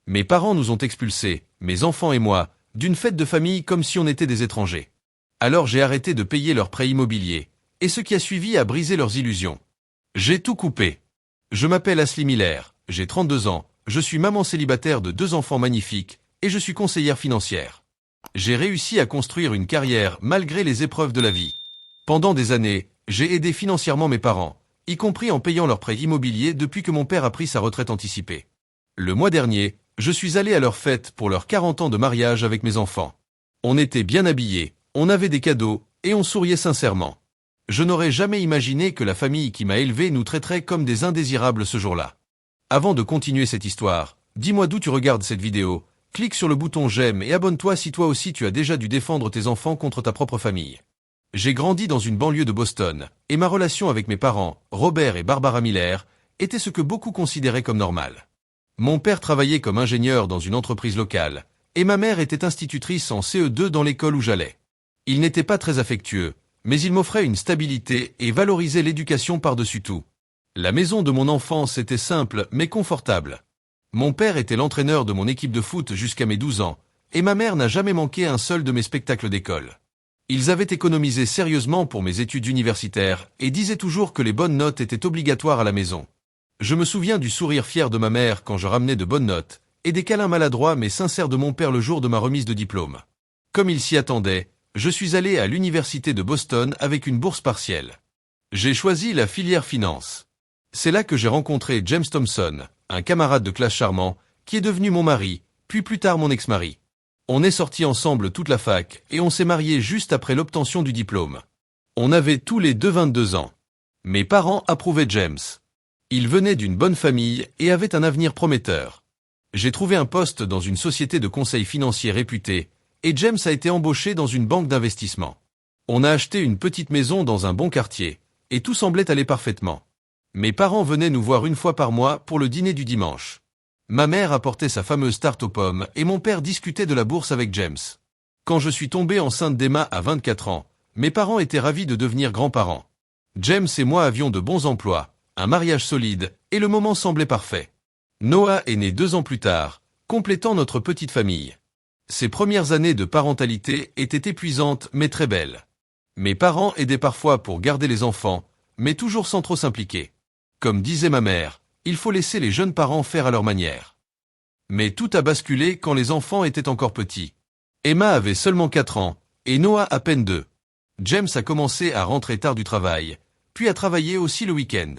Mes parents nous ont expulsés, mes enfants et moi, d'une fête de famille comme si on était des étrangers. Alors j'ai arrêté de payer leurs prêts immobiliers, et ce qui a suivi a brisé leurs illusions. J'ai tout coupé. Je m'appelle Ashley Miller, j'ai 32 ans, je suis maman célibataire de 2 enfants magnifiques, et je suis conseillère financière. J'ai réussi à construire une carrière malgré les épreuves de la vie. Pendant des années, j'ai aidé financièrement mes parents, y compris en payant leurs prêts immobiliers depuis que mon père a pris sa retraite anticipée. Le mois dernier, je suis allé à leur fête pour leurs 40 ans de mariage avec mes enfants. On était bien habillés, on avait des cadeaux, et on souriait sincèrement. Je n'aurais jamais imaginé que la famille qui m'a élevé nous traiterait comme des indésirables ce jour-là. Avant de continuer cette histoire, dis-moi d'où tu regardes cette vidéo, clique sur le bouton j'aime et abonne-toi si toi aussi tu as déjà dû défendre tes enfants contre ta propre famille. J'ai grandi dans une banlieue de Boston, et ma relation avec mes parents, Robert et Barbara Miller, était ce que beaucoup considéraient comme normal. Mon père travaillait comme ingénieur dans une entreprise locale, et ma mère était institutrice en CE2 dans l'école où j'allais. Il n'était pas très affectueux, mais il m'offrait une stabilité et valorisait l'éducation par-dessus tout. La maison de mon enfance était simple mais confortable. Mon père était l'entraîneur de mon équipe de foot jusqu'à mes 12 ans, et ma mère n'a jamais manqué un seul de mes spectacles d'école. Ils avaient économisé sérieusement pour mes études universitaires et disaient toujours que les bonnes notes étaient obligatoires à la maison. Je me souviens du sourire fier de ma mère quand je ramenais de bonnes notes, et des câlins maladroits mais sincères de mon père le jour de ma remise de diplôme. Comme il s'y attendait, je suis allé à l'université de Boston avec une bourse partielle. J'ai choisi la filière finance. C'est là que j'ai rencontré James Thompson, un camarade de classe charmant, qui est devenu mon mari, puis plus tard mon ex-mari. On est sortis ensemble toute la fac, et on s'est mariés juste après l'obtention du diplôme. On avait tous les deux 22 ans. Mes parents approuvaient James. Il venait d'une bonne famille et avait un avenir prometteur. J'ai trouvé un poste dans une société de conseil financier réputée, et James a été embauché dans une banque d'investissement. On a acheté une petite maison dans un bon quartier, et tout semblait aller parfaitement. Mes parents venaient nous voir une fois par mois pour le dîner du dimanche. Ma mère apportait sa fameuse tarte aux pommes et mon père discutait de la bourse avec James. Quand je suis tombé enceinte d'Emma à 24 ans, mes parents étaient ravis de devenir grands-parents. James et moi avions de bons emplois, un mariage solide, et le moment semblait parfait. Noah est né 2 ans plus tard, complétant notre petite famille. Ses premières années de parentalité étaient épuisantes mais très belles. Mes parents aidaient parfois pour garder les enfants, mais toujours sans trop s'impliquer. Comme disait ma mère, il faut laisser les jeunes parents faire à leur manière. Mais tout a basculé quand les enfants étaient encore petits. Emma avait seulement 4 ans, et Noah à peine 2. James a commencé à rentrer tard du travail, puis à travailler aussi le week-end.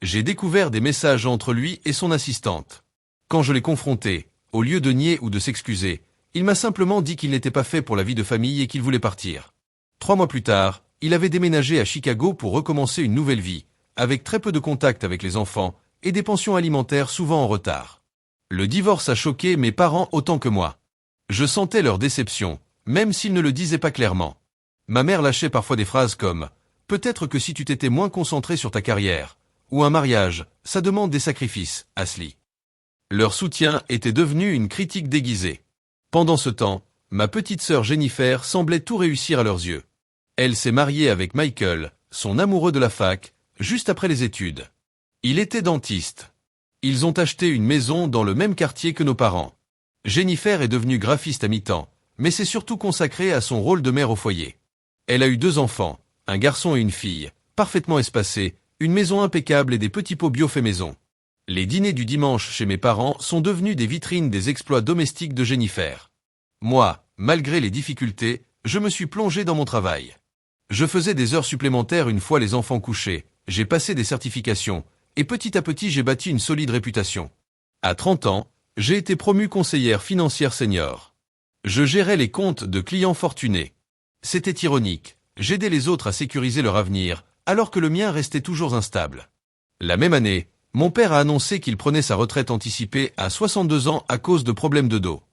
J'ai découvert des messages entre lui et son assistante. Quand je l'ai confronté, au lieu de nier ou de s'excuser, il m'a simplement dit qu'il n'était pas fait pour la vie de famille et qu'il voulait partir. 3 mois plus tard, il avait déménagé à Chicago pour recommencer une nouvelle vie, avec très peu de contact avec les enfants et des pensions alimentaires souvent en retard. Le divorce a choqué mes parents autant que moi. Je sentais leur déception, même s'ils ne le disaient pas clairement. Ma mère lâchait parfois des phrases comme « Peut-être que si tu t'étais moins concentré sur ta carrière » ou « Un mariage, ça demande des sacrifices, Ashley ». Leur soutien était devenu une critique déguisée. Pendant ce temps, ma petite sœur Jennifer semblait tout réussir à leurs yeux. Elle s'est mariée avec Michael, son amoureux de la fac, juste après les études. Il était dentiste. Ils ont acheté une maison dans le même quartier que nos parents. Jennifer est devenue graphiste à mi-temps, mais s'est surtout consacrée à son rôle de mère au foyer. Elle a eu 2 enfants, un garçon et une fille, parfaitement espacés, une maison impeccable et des petits pots bio faits maison. Les dîners du dimanche chez mes parents sont devenus des vitrines des exploits domestiques de Jennifer. Moi, malgré les difficultés, je me suis plongé dans mon travail. Je faisais des heures supplémentaires une fois les enfants couchés, j'ai passé des certifications, et petit à petit j'ai bâti une solide réputation. À 30 ans, j'ai été promu conseillère financière senior. Je gérais les comptes de clients fortunés. C'était ironique, j'aidais les autres à sécuriser leur avenir, alors que le mien restait toujours instable. La même année, mon père a annoncé qu'il prenait sa retraite anticipée à 62 ans à cause de problèmes de dos.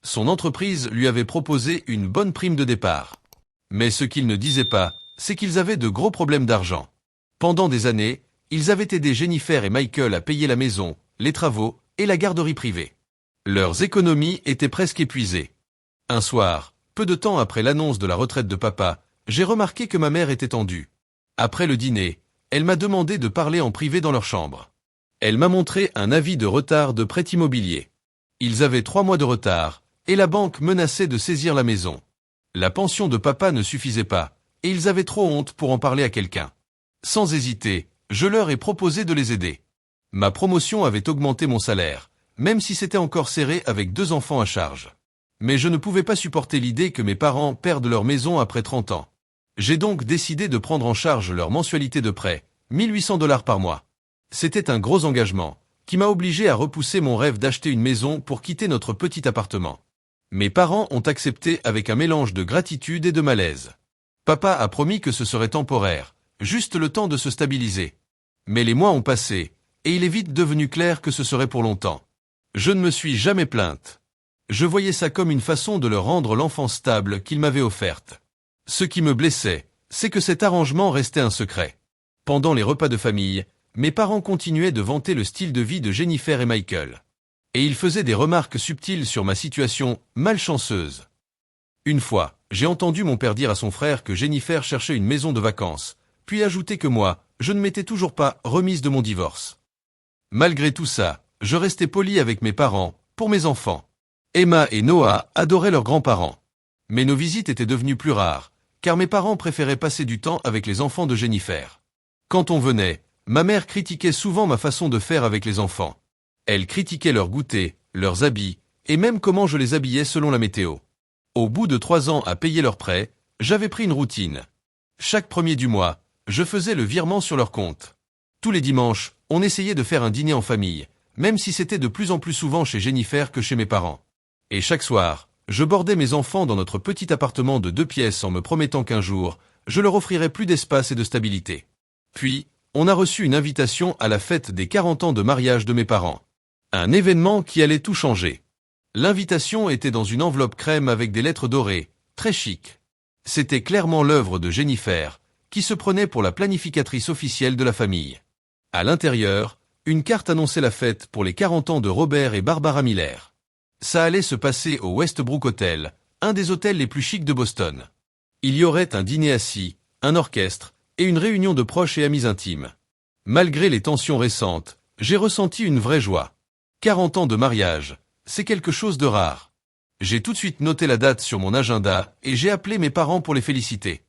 Son entreprise lui avait proposé une bonne prime de départ. Mais ce qu'il ne disait pas, c'est qu'ils avaient de gros problèmes d'argent. Pendant des années, ils avaient aidé Jennifer et Michael à payer la maison, les travaux et la garderie privée. Leurs économies étaient presque épuisées. Un soir, peu de temps après l'annonce de la retraite de papa, j'ai remarqué que ma mère était tendue. Après le dîner, elle m'a demandé de parler en privé dans leur chambre. Elle m'a montré un avis de retard de prêt immobilier. Ils avaient 3 mois de retard, et la banque menaçait de saisir la maison. La pension de papa ne suffisait pas, et ils avaient trop honte pour en parler à quelqu'un. Sans hésiter, je leur ai proposé de les aider. Ma promotion avait augmenté mon salaire, même si c'était encore serré avec 2 enfants à charge. Mais je ne pouvais pas supporter l'idée que mes parents perdent leur maison après 30 ans. J'ai donc décidé de prendre en charge leur mensualité de prêt, 1800 $ par mois. C'était un gros engagement, qui m'a obligé à repousser mon rêve d'acheter une maison pour quitter notre petit appartement. Mes parents ont accepté avec un mélange de gratitude et de malaise. Papa a promis que ce serait temporaire, juste le temps de se stabiliser. Mais les mois ont passé, et il est vite devenu clair que ce serait pour longtemps. Je ne me suis jamais plainte. Je voyais ça comme une façon de leur rendre l'enfance stable qu'ils m'avaient offerte. Ce qui me blessait, c'est que cet arrangement restait un secret. Pendant les repas de famille, mes parents continuaient de vanter le style de vie de Jennifer et Michael. Et ils faisaient des remarques subtiles sur ma situation malchanceuse. Une fois, j'ai entendu mon père dire à son frère que Jennifer cherchait une maison de vacances, puis ajouter que moi, je ne m'étais toujours pas remise de mon divorce. Malgré tout ça, je restais poli avec mes parents, pour mes enfants. Emma et Noah adoraient leurs grands-parents. Mais nos visites étaient devenues plus rares, car mes parents préféraient passer du temps avec les enfants de Jennifer. Quand on venait, ma mère critiquait souvent ma façon de faire avec les enfants. Elle critiquait leur goûter, leurs habits, et même comment je les habillais selon la météo. Au bout de 3 ans à payer leurs prêts, j'avais pris une routine. Chaque 1er du mois, je faisais le virement sur leur compte. Tous les dimanches, on essayait de faire un dîner en famille, même si c'était de plus en plus souvent chez Jennifer que chez mes parents. Et chaque soir, je bordais mes enfants dans notre petit appartement de 2 pièces en me promettant qu'un jour, je leur offrirais plus d'espace et de stabilité. Puis, on a reçu une invitation à la fête des 40 ans de mariage de mes parents. Un événement qui allait tout changer. L'invitation était dans une enveloppe crème avec des lettres dorées, très chic. C'était clairement l'œuvre de Jennifer, qui se prenait pour la planificatrice officielle de la famille. À l'intérieur, une carte annonçait la fête pour les 40 ans de Robert et Barbara Miller. Ça allait se passer au Westbrook Hotel, un des hôtels les plus chics de Boston. Il y aurait un dîner assis, un orchestre, et une réunion de proches et amis intimes. Malgré les tensions récentes, j'ai ressenti une vraie joie. 40 ans de mariage, c'est quelque chose de rare. J'ai tout de suite noté la date sur mon agenda et j'ai appelé mes parents pour les féliciter.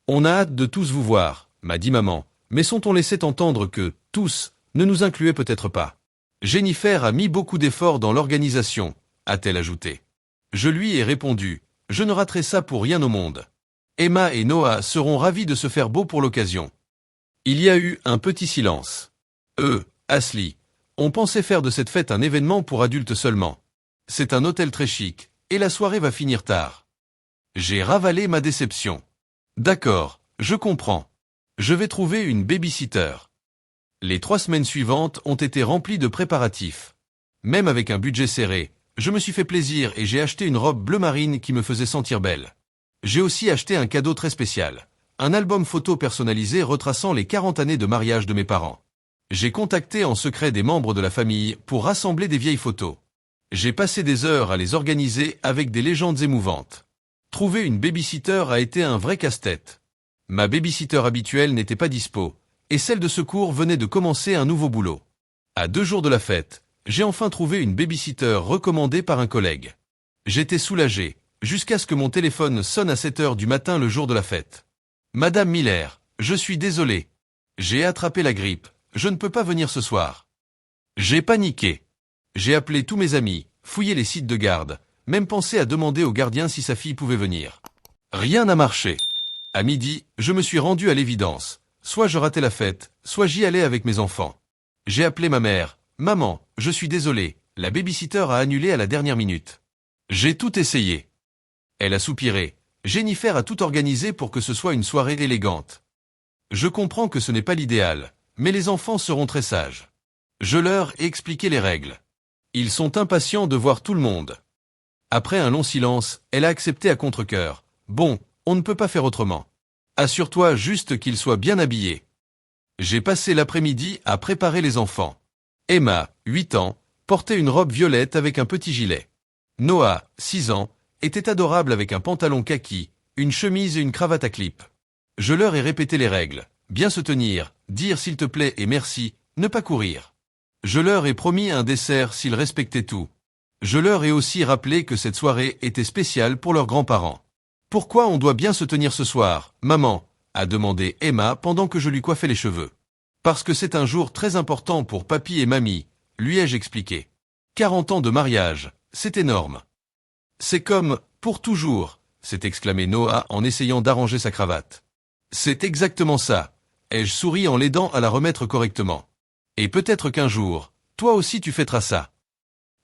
On a hâte de tous vous voir, m'a dit maman, mais son ton laissait entendre que « tous » ne nous incluait peut-être pas. Jennifer a mis beaucoup d'efforts dans l'organisation, a-t-elle ajouté. Je lui ai répondu, je ne raterai ça pour rien au monde. Emma et Noah seront ravis de se faire beau pour l'occasion. Il y a eu un petit silence. Ashley, on pensait faire de cette fête un événement pour adultes seulement. C'est un hôtel très chic, et la soirée va finir tard. J'ai ravalé ma déception. D'accord, je comprends. Je vais trouver une baby-sitter. Les 3 semaines suivantes ont été remplies de préparatifs. Même avec un budget serré, je me suis fait plaisir et j'ai acheté une robe bleu marine qui me faisait sentir belle. J'ai aussi acheté un cadeau très spécial, un album photo personnalisé retraçant les 40 années de mariage de mes parents. J'ai contacté en secret des membres de la famille pour rassembler des vieilles photos. J'ai passé des heures à les organiser avec des légendes émouvantes. Trouver une baby-sitter a été un vrai casse-tête. Ma baby-sitter habituelle n'était pas dispo, et celle de secours venait de commencer un nouveau boulot. À 2 jours de la fête, j'ai enfin trouvé une baby-sitter recommandée par un collègue. J'étais soulagé, jusqu'à ce que mon téléphone sonne à 7 heures du matin le jour de la fête. Madame Miller, je suis désolé. J'ai attrapé la grippe, je ne peux pas venir ce soir. J'ai paniqué. J'ai appelé tous mes amis, fouillé les sites de garde, même pensé à demander au gardien si sa fille pouvait venir. Rien n'a marché. À midi, je me suis rendu à l'évidence. Soit je ratais la fête, soit j'y allais avec mes enfants. J'ai appelé ma mère. Maman, je suis désolé, la baby-sitter a annulé à la dernière minute. J'ai tout essayé. Elle a soupiré. Jennifer a tout organisé pour que ce soit une soirée élégante. Je comprends que ce n'est pas l'idéal, mais les enfants seront très sages. Je leur ai expliqué les règles. Ils sont impatients de voir tout le monde. Après un long silence, elle a accepté à contre-cœur. Bon, on ne peut pas faire autrement. Assure-toi juste qu'ils soient bien habillés. J'ai passé l'après-midi à préparer les enfants. Emma, 8 ans, portait une robe violette avec un petit gilet. Noah, 6 ans, était adorable avec un pantalon kaki, une chemise et une cravate à clip. Je leur ai répété les règles. Bien se tenir, dire s'il te plaît et merci, ne pas courir. Je leur ai promis un dessert s'ils respectaient tout. Je leur ai aussi rappelé que cette soirée était spéciale pour leurs grands-parents. Pourquoi on doit bien se tenir ce soir, maman? A demandé Emma pendant que je lui coiffais les cheveux. Parce que c'est un jour très important pour papy et mamie, lui ai-je expliqué. 40 ans de mariage, c'est énorme. C'est comme, pour toujours, s'est exclamé Noah en essayant d'arranger sa cravate. C'est exactement ça, ai-je souri en l'aidant à la remettre correctement. Et peut-être qu'un jour, toi aussi tu fêteras ça.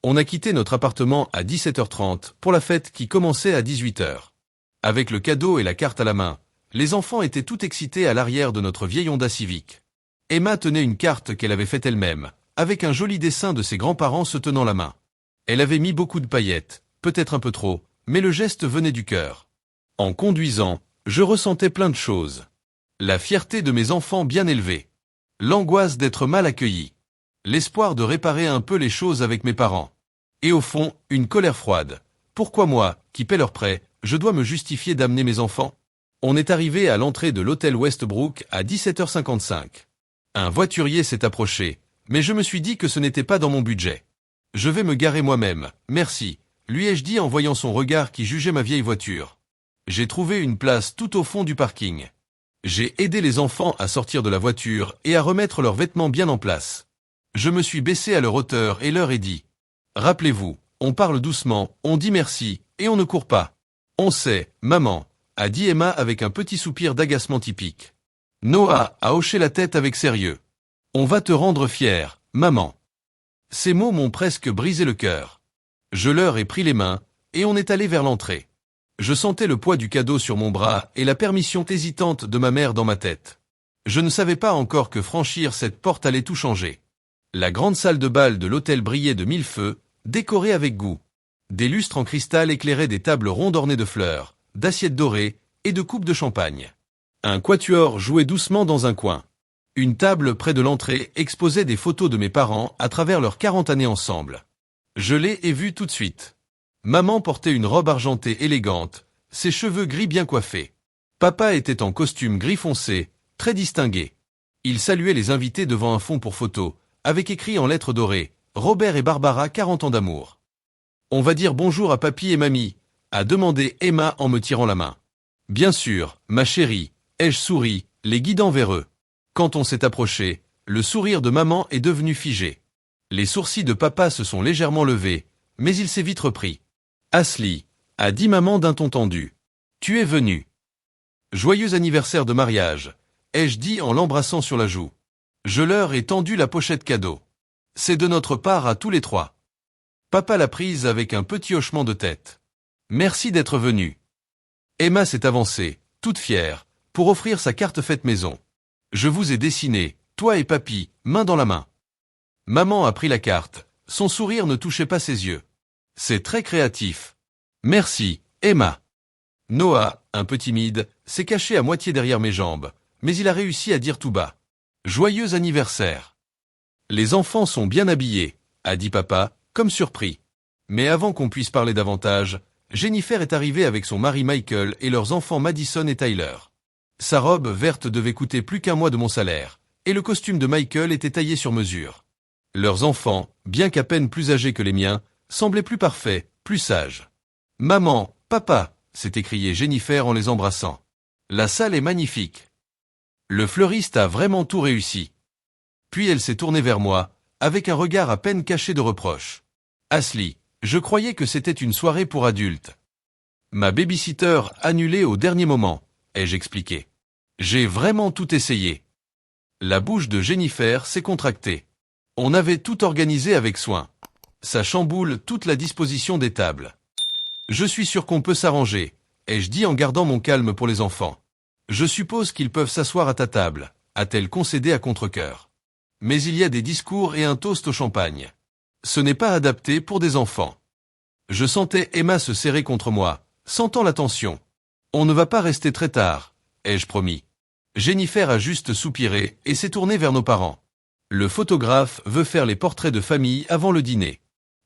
On a quitté notre appartement à 17h30 pour la fête qui commençait à 18h. Avec le cadeau et la carte à la main, les enfants étaient tout excités à l'arrière de notre vieille Honda Civic. Emma tenait une carte qu'elle avait faite elle-même, avec un joli dessin de ses grands-parents se tenant la main. Elle avait mis beaucoup de paillettes, peut-être un peu trop, mais le geste venait du cœur. En conduisant, je ressentais plein de choses. La fierté de mes enfants bien élevés. L'angoisse d'être mal accueillis. L'espoir de réparer un peu les choses avec mes parents. Et au fond, une colère froide. Pourquoi moi, qui paie leurs prêts, je dois me justifier d'amener mes enfants? On est arrivé à l'entrée de l'hôtel Westbrook à 17h55. Un voiturier s'est approché, mais je me suis dit que ce n'était pas dans mon budget. Je vais me garer moi-même, merci, lui ai-je dit en voyant son regard qui jugeait ma vieille voiture. J'ai trouvé une place tout au fond du parking. J'ai aidé les enfants à sortir de la voiture et à remettre leurs vêtements bien en place. Je me suis baissé à leur hauteur et leur ai dit. Rappelez-vous, on parle doucement, on dit merci, et on ne court pas. On sait, maman, a dit Emma avec un petit soupir d'agacement typique. Noah a hoché la tête avec sérieux. On va te rendre fier, maman. Ces mots m'ont presque brisé le cœur. Je leur ai pris les mains, et on est allé vers l'entrée. Je sentais le poids du cadeau sur mon bras et la permission hésitante de ma mère dans ma tête. Je ne savais pas encore que franchir cette porte allait tout changer. La grande salle de bal de l'hôtel brillait de mille feux, décorée avec goût. Des lustres en cristal éclairaient des tables rondes ornées de fleurs, d'assiettes dorées et de coupes de champagne. Un quatuor jouait doucement dans un coin. Une table près de l'entrée exposait des photos de mes parents à travers leurs 40 années ensemble. Je les ai vus tout de suite. Maman portait une robe argentée élégante, ses cheveux gris bien coiffés. Papa était en costume gris foncé, très distingué. Il saluait les invités devant un fond pour photo, avec écrit en lettres dorées, Robert et Barbara 40 ans d'amour. On va dire bonjour à papy et mamie, a demandé Emma en me tirant la main. Bien sûr, ma chérie, ai-je souri, les guidant vers eux. Quand on s'est approché, le sourire de maman est devenu figé. Les sourcils de papa se sont légèrement levés, mais il s'est vite repris. Ashley, a dit maman d'un ton tendu. Tu es venu. Joyeux anniversaire de mariage, ai-je dit en l'embrassant sur la joue. Je leur ai tendu la pochette cadeau. C'est de notre part à tous les trois. Papa l'a prise avec un petit hochement de tête. Merci d'être venu. Emma s'est avancée, toute fière, pour offrir sa carte faite maison. Je vous ai dessiné, toi et papy, main dans la main. Maman a pris la carte, son sourire ne touchait pas ses yeux. C'est très créatif. Merci, Emma. Noah, un peu timide, s'est caché à moitié derrière mes jambes, mais il a réussi à dire tout bas. Joyeux anniversaire. Les enfants sont bien habillés, a dit papa, comme surpris. Mais avant qu'on puisse parler davantage, Jennifer est arrivée avec son mari Michael et leurs enfants Madison et Tyler. Sa robe verte devait coûter plus qu'1 mois de mon salaire, et le costume de Michael était taillé sur mesure. Leurs enfants, bien qu'à peine plus âgés que les miens, semblaient plus parfaits, plus sages. Maman, papa, s'est écriée Jennifer en les embrassant. La salle est magnifique. Le fleuriste a vraiment tout réussi. Puis elle s'est tournée vers moi, avec un regard à peine caché de reproche. Ashley, je croyais que c'était une soirée pour adultes. Ma babysitter annulée au dernier moment, ai-je expliqué. J'ai vraiment tout essayé. La bouche de Jennifer s'est contractée. On avait tout organisé avec soin. Ça chamboule toute la disposition des tables. Je suis sûr qu'on peut s'arranger, ai-je dit en gardant mon calme pour les enfants. Je suppose qu'ils peuvent s'asseoir à ta table, a-t-elle concédé à contre-cœur. Mais il y a des discours et un toast au champagne. Ce n'est pas adapté pour des enfants. Je sentais Emma se serrer contre moi, sentant la tension. On ne va pas rester très tard, ai-je promis. Jennifer a juste soupiré et s'est tournée vers nos parents. Le photographe veut faire les portraits de famille avant le dîner.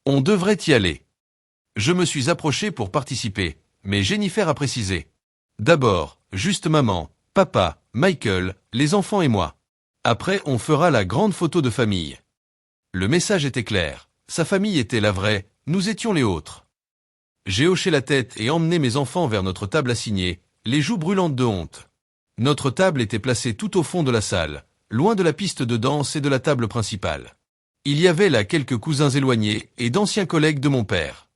On devrait y aller. Je me suis approché pour participer, mais Jennifer a précisé. D'abord, juste maman, papa, Michael, les enfants et moi. Après, on fera la grande photo de famille. Le message était clair. Sa famille était la vraie, nous étions les autres. J'ai hoché la tête et emmené mes enfants vers notre table assignée, les joues brûlantes de honte. Notre table était placée tout au fond de la salle, loin de la piste de danse et de la table principale. Il y avait là quelques cousins éloignés et d'anciens collègues de mon père.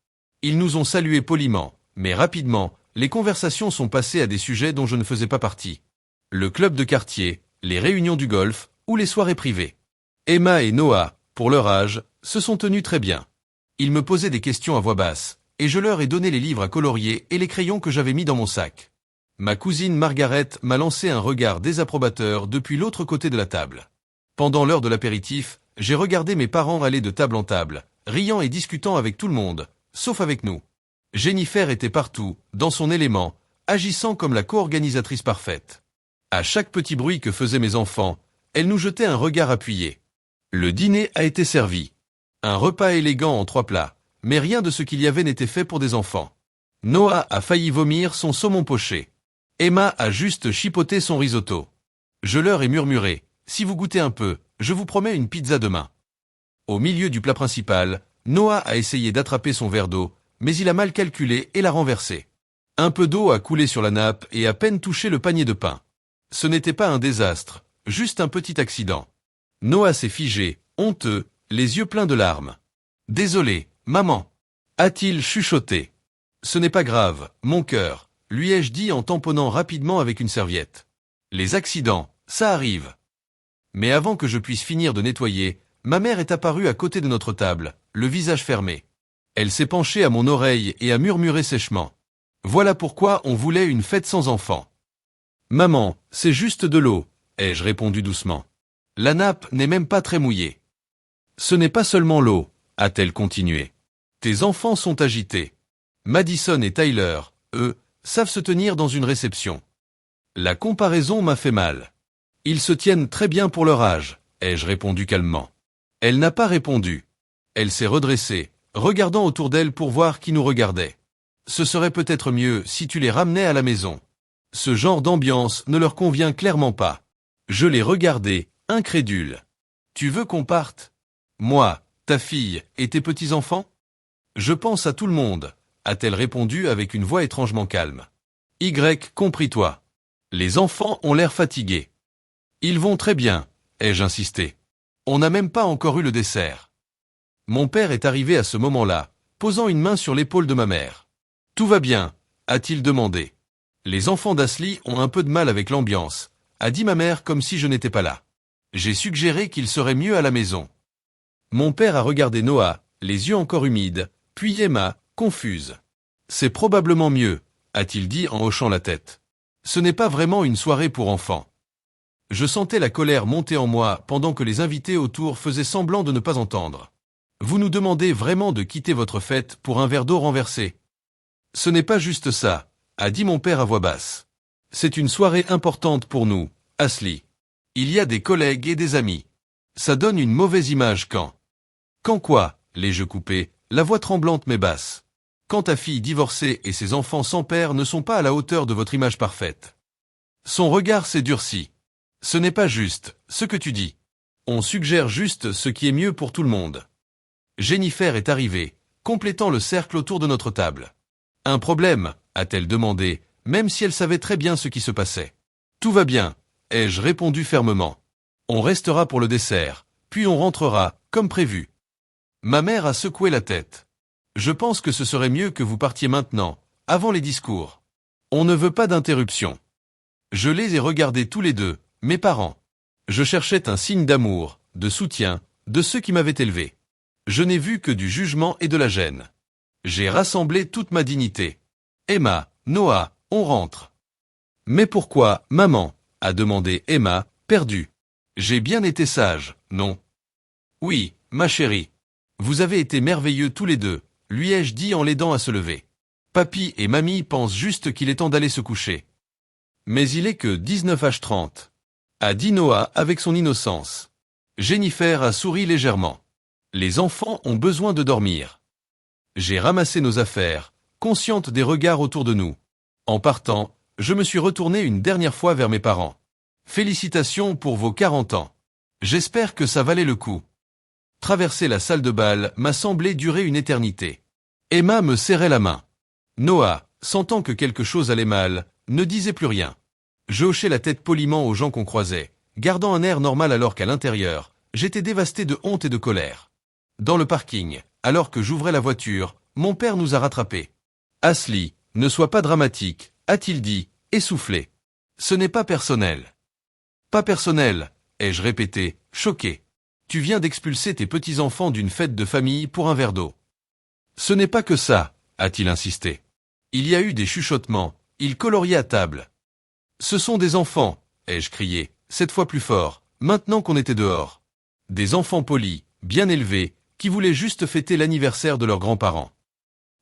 Ils nous ont salués poliment, mais rapidement, les conversations sont passées à des sujets dont je ne faisais pas partie. Le club de quartier, les réunions du golf ou les soirées privées. Emma et Noah, pour leur âge, se sont tenus très bien. Ils me posaient des questions à voix basse, et je leur ai donné les livres à colorier et les crayons que j'avais mis dans mon sac. Ma cousine Margaret m'a lancé un regard désapprobateur depuis l'autre côté de la table. Pendant l'heure de l'apéritif, j'ai regardé mes parents aller de table en table, riant et discutant avec tout le monde, sauf avec nous. Jennifer était partout, dans son élément, agissant comme la co-organisatrice parfaite. À chaque petit bruit que faisaient mes enfants, elle nous jetait un regard appuyé. Le dîner a été servi. Un repas élégant en 3 plats, mais rien de ce qu'il y avait n'était fait pour des enfants. Noah a failli vomir son saumon poché. Emma a juste chipoté son risotto. Je leur ai murmuré, si vous goûtez un peu, je vous promets une pizza demain. Au milieu du plat principal, Noah a essayé d'attraper son verre d'eau, mais il a mal calculé et l'a renversé. Un peu d'eau a coulé sur la nappe et à peine touché le panier de pain. Ce n'était pas un désastre, juste un petit accident. Noah s'est figé, honteux, les yeux pleins de larmes. « Désolé, maman » a-t-il chuchoté. « Ce n'est pas grave, mon cœur » lui ai-je dit en tamponnant rapidement avec une serviette. « Les accidents, ça arrive. » Mais avant que je puisse finir de nettoyer, ma mère est apparue à côté de notre table, le visage fermé. Elle s'est penchée à mon oreille et a murmuré sèchement. « Voilà pourquoi on voulait une fête sans enfants. »« Maman, c'est juste de l'eau » ai-je répondu doucement. « La nappe n'est même pas très mouillée. »« Ce n'est pas seulement l'eau » a-t-elle continué. « Tes enfants sont agités. Madison et Tyler, eux, savent se tenir dans une réception. » La comparaison m'a fait mal. « Ils se tiennent très bien pour leur âge » ai-je répondu calmement. Elle n'a pas répondu. Elle s'est redressée, regardant autour d'elle pour voir qui nous regardait. Ce serait peut-être mieux si tu les ramenais à la maison. Ce genre d'ambiance ne leur convient clairement pas. Je l'ai regardé, incrédule. Tu veux qu'on parte? Moi, ta fille et tes petits-enfants? Je pense à tout le monde, a-t-elle répondu avec une voix étrangement calme. Y, compris-toi. Les enfants ont l'air fatigués. Ils vont très bien, ai-je insisté. On n'a même pas encore eu le dessert. Mon père est arrivé à ce moment-là, posant une main sur l'épaule de ma mère. Tout va bien, a-t-il demandé. Les enfants d'Ashley ont un peu de mal avec l'ambiance, a dit ma mère comme si je n'étais pas là. J'ai suggéré qu'il serait mieux à la maison. Mon père a regardé Noah, les yeux encore humides, puis Emma, confuse. C'est probablement mieux, a-t-il dit en hochant la tête. Ce n'est pas vraiment une soirée pour enfants. Je sentais la colère monter en moi pendant que les invités autour faisaient semblant de ne pas entendre. Vous nous demandez vraiment de quitter votre fête pour un verre d'eau renversé? Ce n'est pas juste ça, a dit mon père à voix basse. C'est une soirée importante pour nous, Ashley. Il y a des collègues et des amis. Ça donne une mauvaise image quand... Quand quoi, l'ai-je coupé, la voix tremblante mais basse. Quand ta fille divorcée et ses enfants sans père ne sont pas à la hauteur de votre image parfaite. Son regard s'est durci. Ce n'est pas juste, ce que tu dis. On suggère juste ce qui est mieux pour tout le monde. Jennifer est arrivée, complétant le cercle autour de notre table. Un problème, a-t-elle demandé, même si elle savait très bien ce qui se passait. Tout va bien, ai-je répondu fermement. On restera pour le dessert, puis on rentrera, comme prévu. Ma mère a secoué la tête. Je pense que ce serait mieux que vous partiez maintenant, avant les discours. On ne veut pas d'interruption. Je les ai regardés tous les deux, mes parents. Je cherchais un signe d'amour, de soutien, de ceux qui m'avaient élevé. Je n'ai vu que du jugement et de la gêne. J'ai rassemblé toute ma dignité. Emma, Noah, on rentre. Mais pourquoi, maman? A demandé Emma, perdue. J'ai bien été sage, non? Oui, ma chérie. Vous avez été merveilleux tous les deux, lui ai-je dit en l'aidant à se lever. Papy et mamie pensent juste qu'il est temps d'aller se coucher. Mais il est que 19h30. A dit Noah avec son innocence. Jennifer a souri légèrement. Les enfants ont besoin de dormir. J'ai ramassé nos affaires, consciente des regards autour de nous. En partant, je me suis retourné une dernière fois vers mes parents. Félicitations pour vos 40 ans. J'espère que ça valait le coup. Traverser la salle de bal m'a semblé durer une éternité. Emma me serrait la main. Noah, sentant que quelque chose allait mal, ne disait plus rien. Je hochais la tête poliment aux gens qu'on croisait, gardant un air normal alors qu'à l'intérieur, j'étais dévasté de honte et de colère. Dans le parking, alors que j'ouvrais la voiture, mon père nous a rattrapés. « Ashley, ne sois pas dramatique, a-t-il dit, essoufflé. Ce n'est pas personnel. »« Pas personnel, ai-je répété, choqué. Tu viens d'expulser tes petits-enfants d'une fête de famille pour un verre d'eau. »« Ce n'est pas que ça, a-t-il insisté. Il y a eu des chuchotements, il coloriait à table. »« Ce sont des enfants, ai-je crié, cette fois plus fort, maintenant qu'on était dehors. Des enfants polis, bien élevés, qui voulaient juste fêter l'anniversaire de leurs grands-parents. »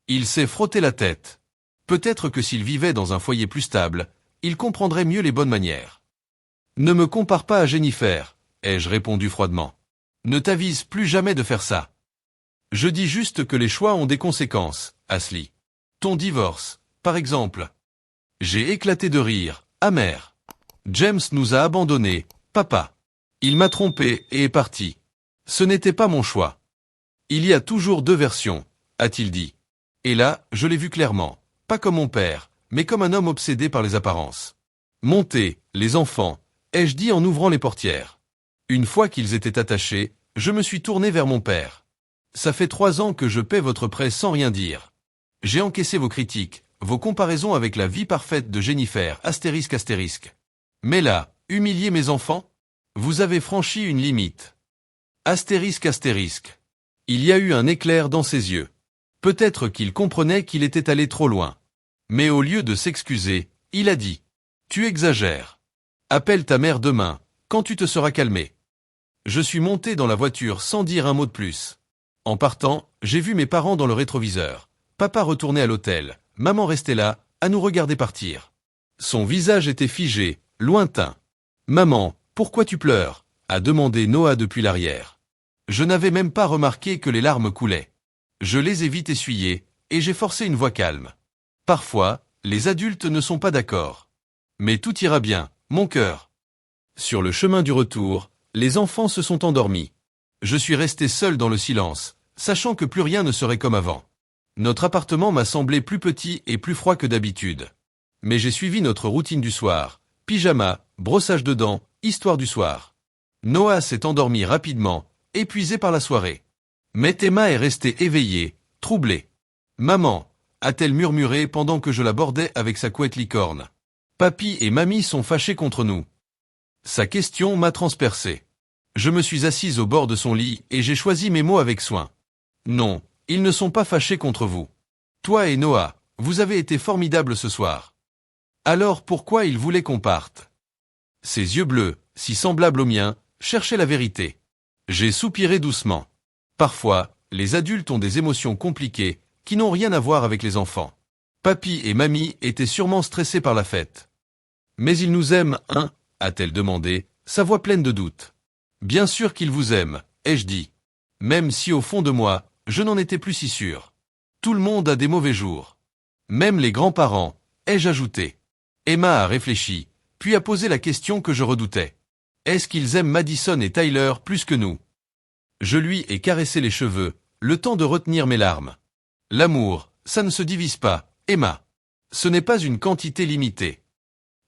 Il s'est frotté la tête. Peut-être que s'il vivait dans un foyer plus stable, il comprendrait mieux les bonnes manières. « Ne me compare pas à Jennifer, ai-je répondu froidement. Ne t'avise plus jamais de faire ça. Je dis juste que les choix ont des conséquences, Ashley. Ton divorce, par exemple. » J'ai éclaté de rire, amer. James nous a abandonnés, papa. Il m'a trompé et est parti. Ce n'était pas mon choix. Il y a toujours deux versions, a-t-il dit. Et là, je l'ai vu clairement, pas comme mon père, mais comme un homme obsédé par les apparences. Montez, les enfants, ai-je dit en ouvrant les portières. Une fois qu'ils étaient attachés, je me suis tourné vers mon père. Ça fait 3 ans que je paie votre prêt sans rien dire. J'ai encaissé vos critiques, vos comparaisons avec la vie parfaite de Jennifer, astérisque. Mais là, humilier mes enfants? Vous avez franchi une limite. Astérisque. Il y a eu un éclair dans ses yeux. Peut-être qu'il comprenait qu'il était allé trop loin. Mais au lieu de s'excuser, il a dit « Tu exagères. Appelle ta mère demain, quand tu te seras calmé. » Je suis monté dans la voiture sans dire un mot de plus. En partant, j'ai vu mes parents dans le rétroviseur. Papa retournait à l'hôtel, maman restait là, à nous regarder partir. Son visage était figé, lointain. « Maman, pourquoi tu pleures ?» a demandé Noah depuis l'arrière. Je n'avais même pas remarqué que les larmes coulaient. Je les ai vite essuyées, et j'ai forcé une voix calme. Parfois, les adultes ne sont pas d'accord. Mais tout ira bien, mon cœur. Sur le chemin du retour, les enfants se sont endormis. Je suis resté seul dans le silence, sachant que plus rien ne serait comme avant. Notre appartement m'a semblé plus petit et plus froid que d'habitude. Mais j'ai suivi notre routine du soir. Pyjama, brossage de dents, histoire du soir. Noah s'est endormi rapidement, épuisé par la soirée. Mais Emma est restée éveillée, troublée. « Maman » a-t-elle murmuré pendant que je la bordais avec sa couette licorne. « Papy et mamie sont fâchés contre nous. » Sa question m'a transpercé. Je me suis assise au bord de son lit et j'ai choisi mes mots avec soin. « Non, ils ne sont pas fâchés contre vous. Toi et Noah, vous avez été formidables ce soir. Alors pourquoi ils voulaient qu'on parte ?» Ses yeux bleus, si semblables aux miens, cherchaient la vérité. J'ai soupiré doucement. Parfois, les adultes ont des émotions compliquées qui n'ont rien à voir avec les enfants. Papy et mamie étaient sûrement stressés par la fête. « Mais ils nous aiment, hein ?» a-t-elle demandé, sa voix pleine de doute. « Bien sûr qu'ils vous aiment, ai-je dit. Même si au fond de moi, je n'en étais plus si sûr. Tout le monde a des mauvais jours. Même les grands-parents, ai-je ajouté. » Emma a réfléchi, puis a posé la question que je redoutais. Est-ce qu'ils aiment Madison et Tyler plus que nous? Je lui ai caressé les cheveux, le temps de retenir mes larmes. L'amour, ça ne se divise pas, Emma. Ce n'est pas une quantité limitée.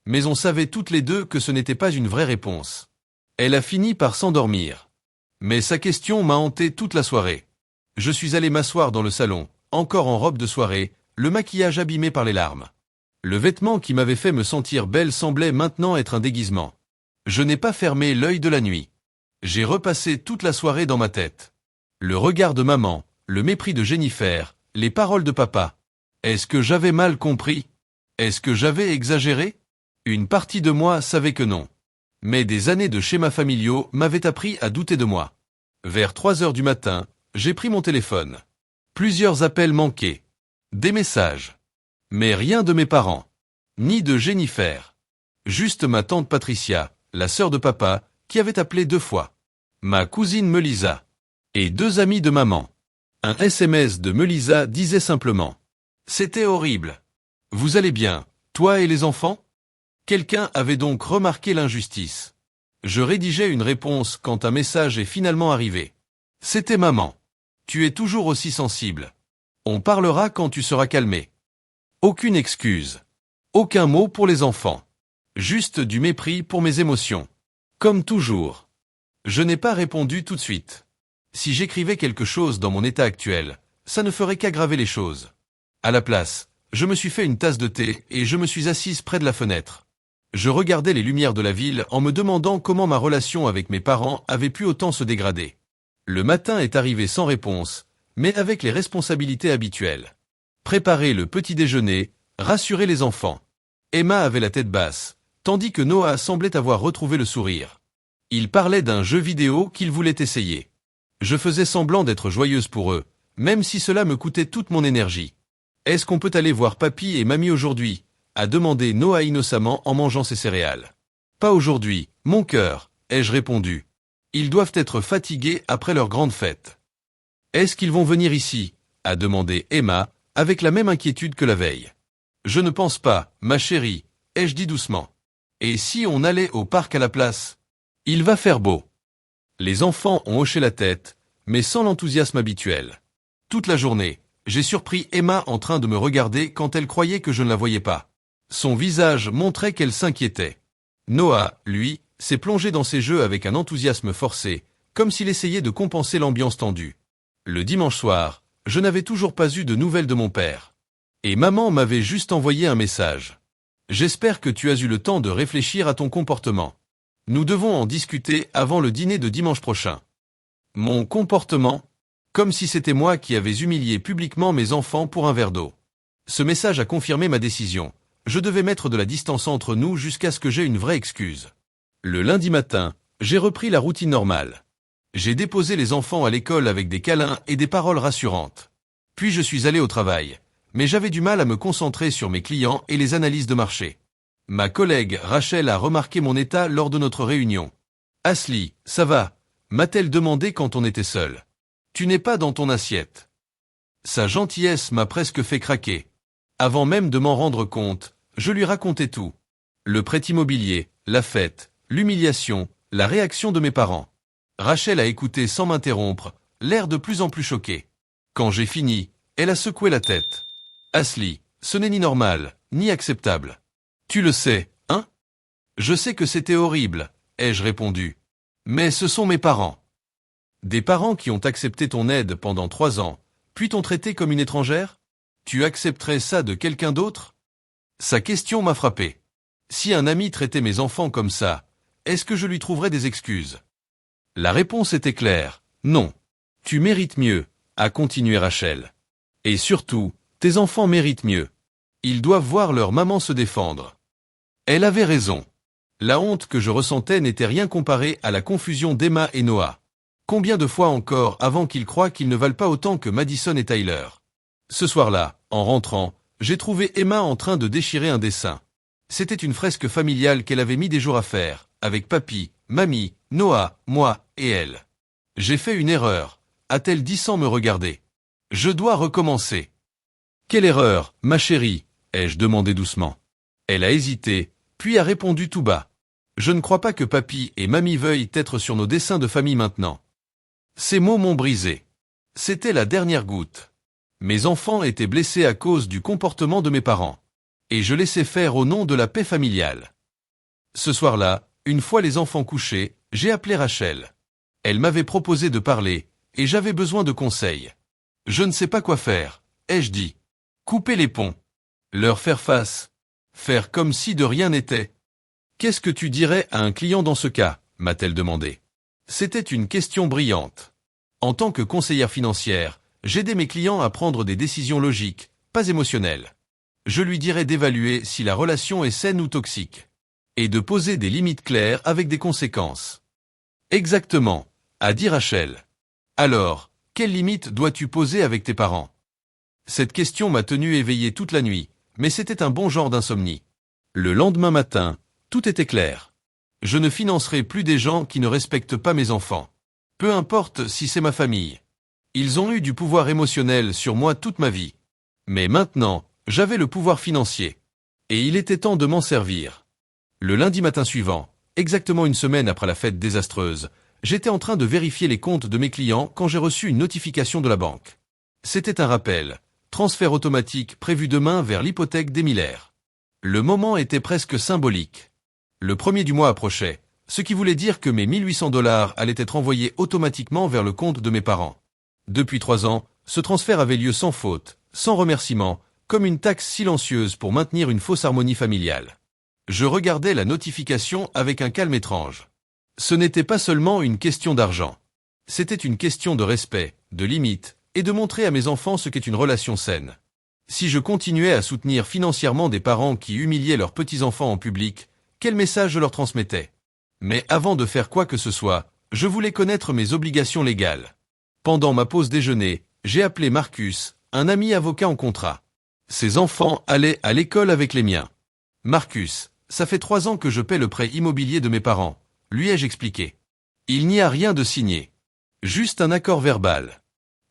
Mais on savait toutes les deux que ce n'était pas une vraie réponse. Elle a fini par s'endormir. Mais sa question m'a hanté toute la soirée. Je suis allé m'asseoir dans le salon, encore en robe de soirée, le maquillage abîmé par les larmes. Le vêtement qui m'avait fait me sentir belle semblait maintenant être un déguisement. Je n'ai pas fermé l'œil de la nuit. J'ai repassé toute la soirée dans ma tête. Le regard de maman, le mépris de Jennifer, les paroles de papa. Est-ce que j'avais mal compris? Est-ce que j'avais exagéré? Une partie de moi savait que non. Mais des années de schémas familiaux m'avaient appris à douter de moi. Vers 3 heures du matin, j'ai pris mon téléphone. Plusieurs appels manqués. Des messages. Mais rien de mes parents. Ni de Jennifer. Juste ma tante Patricia, la sœur de papa, qui avait appelé 2 fois. Ma cousine Melissa. Et 2 amis de maman. Un SMS de Melissa disait simplement. C'était horrible. Vous allez bien, toi et les enfants? Quelqu'un avait donc remarqué l'injustice. Je rédigeais une réponse quand un message est finalement arrivé. C'était maman. Tu es toujours aussi sensible. On parlera quand tu seras calmé. Aucune excuse. Aucun mot pour les enfants. Juste du mépris pour mes émotions. Comme toujours. Je n'ai pas répondu tout de suite. Si j'écrivais quelque chose dans mon état actuel, ça ne ferait qu'aggraver les choses. À la place, je me suis fait une tasse de thé et je me suis assise près de la fenêtre. Je regardais les lumières de la ville en me demandant comment ma relation avec mes parents avait pu autant se dégrader. Le matin est arrivé sans réponse, mais avec les responsabilités habituelles. Préparer le petit déjeuner, rassurer les enfants. Emma avait la tête basse, tandis que Noah semblait avoir retrouvé le sourire. Il parlait d'un jeu vidéo qu'il voulait essayer. Je faisais semblant d'être joyeuse pour eux, même si cela me coûtait toute mon énergie. « Est-ce qu'on peut aller voir papy et mamie aujourd'hui ?» a demandé Noah innocemment en mangeant ses céréales. « Pas aujourd'hui, mon cœur », ai-je répondu. « Ils doivent être fatigués après leur grande fête. »« Est-ce qu'ils vont venir ici ?» a demandé Emma, avec la même inquiétude que la veille. « Je ne pense pas, ma chérie », ai-je dit doucement. « Et si on allait au parc à la place ? Il va faire beau. » Les enfants ont hoché la tête, mais sans l'enthousiasme habituel. Toute la journée, j'ai surpris Emma en train de me regarder quand elle croyait que je ne la voyais pas. Son visage montrait qu'elle s'inquiétait. Noah, lui, s'est plongé dans ses jeux avec un enthousiasme forcé, comme s'il essayait de compenser l'ambiance tendue. Le dimanche soir, je n'avais toujours pas eu de nouvelles de mon père. Et maman m'avait juste envoyé un message. « J'espère que tu as eu le temps de réfléchir à ton comportement. Nous devons en discuter avant le dîner de dimanche prochain. » Mon comportement ? Comme si c'était moi qui avais humilié publiquement mes enfants pour un verre d'eau. Ce message a confirmé ma décision. Je devais mettre de la distance entre nous jusqu'à ce que j'aie une vraie excuse. Le lundi matin, j'ai repris la routine normale. J'ai déposé les enfants à l'école avec des câlins et des paroles rassurantes. Puis je suis allé au travail. Mais j'avais du mal à me concentrer sur mes clients et les analyses de marché. Ma collègue Rachel a remarqué mon état lors de notre réunion. « Ashley, ça va ?» m'a-t-elle demandé quand on était seuls. « Tu n'es pas dans ton assiette. » Sa gentillesse m'a presque fait craquer. Avant même de m'en rendre compte, je lui racontais tout. Le prêt immobilier, la fête, l'humiliation, la réaction de mes parents. Rachel a écouté sans m'interrompre, l'air de plus en plus choqué. Quand j'ai fini, elle a secoué la tête. « Ashley, ce n'est ni normal, ni acceptable. Tu le sais, hein ? » « Je sais que c'était horrible, » ai-je répondu. « Mais ce sont mes parents. » « Des parents qui ont accepté ton aide pendant 3 ans, puis t'ont traité comme une étrangère ? Tu accepterais ça de quelqu'un d'autre ? » Sa question m'a frappé. Si un ami traitait mes enfants comme ça, est-ce que je lui trouverais des excuses ? La réponse était claire, non. Tu mérites mieux, a continué Rachel. Et surtout, tes enfants méritent mieux. Ils doivent voir leur maman se défendre. Elle avait raison. La honte que je ressentais n'était rien comparée à la confusion d'Emma et Noah. Combien de fois encore avant qu'ils croient qu'ils ne valent pas autant que Madison et Tyler ? Ce soir-là, en rentrant, j'ai trouvé Emma en train de déchirer un dessin. C'était une fresque familiale qu'elle avait mis des jours à faire, avec papy, mamie, Noah, moi et elle. J'ai fait une erreur, a-t-elle dit sans me regarder. Je dois recommencer. Quelle erreur, ma chérie ? ai-je demandé doucement. Elle a hésité, puis a répondu tout bas. Je ne crois pas que papy et mamie veuillent être sur nos dessins de famille maintenant. Ces mots m'ont brisé. C'était la dernière goutte. Mes enfants étaient blessés à cause du comportement de mes parents. Et je laissais faire au nom de la paix familiale. Ce soir-là, une fois les enfants couchés, j'ai appelé Rachel. Elle m'avait proposé de parler, et j'avais besoin de conseils. Je ne sais pas quoi faire, ai-je dit. Couper les ponts. Leur faire face. Faire comme si de rien n'était. Qu'est-ce que tu dirais à un client dans ce cas ? M'a-t-elle demandé. C'était une question brillante. En tant que conseillère financière, j'aidais mes clients à prendre des décisions logiques, pas émotionnelles. Je lui dirais d'évaluer si la relation est saine ou toxique. Et de poser des limites claires avec des conséquences. Exactement, a dit Rachel. Alors, quelles limites dois-tu poser avec tes parents ? Cette question m'a tenu éveillé toute la nuit, mais c'était un bon genre d'insomnie. Le lendemain matin, tout était clair. Je ne financerai plus des gens qui ne respectent pas mes enfants. Peu importe si c'est ma famille. Ils ont eu du pouvoir émotionnel sur moi toute ma vie. Mais maintenant, j'avais le pouvoir financier. Et il était temps de m'en servir. Le lundi matin suivant, exactement une semaine après la fête désastreuse, J'étais en train de vérifier les comptes de mes clients quand j'ai reçu une notification de la banque. C'était un rappel. Transfert automatique prévu demain vers l'hypothèque des Miller. Le moment était presque symbolique. Le premier du mois approchait, ce qui voulait dire que mes 1800 $ allaient être envoyés automatiquement vers le compte de mes parents. Depuis 3 ans, ce transfert avait lieu sans faute, sans remerciement, comme une taxe silencieuse pour maintenir une fausse harmonie familiale. Je regardais la notification avec un calme étrange. Ce n'était pas seulement une question d'argent. C'était une question de respect, de limite, et de montrer à mes enfants ce qu'est une relation saine. Si je continuais à soutenir financièrement des parents qui humiliaient leurs petits-enfants en public, quel message je leur transmettais? Mais avant de faire quoi que ce soit, je voulais connaître mes obligations légales. Pendant ma pause déjeuner, j'ai appelé Marcus, un ami avocat en contrat. Ses enfants allaient à l'école avec les miens. Marcus, ça fait 3 ans que je paie le prêt immobilier de mes parents, lui ai-je expliqué. Il n'y a rien de signé. Juste un accord verbal.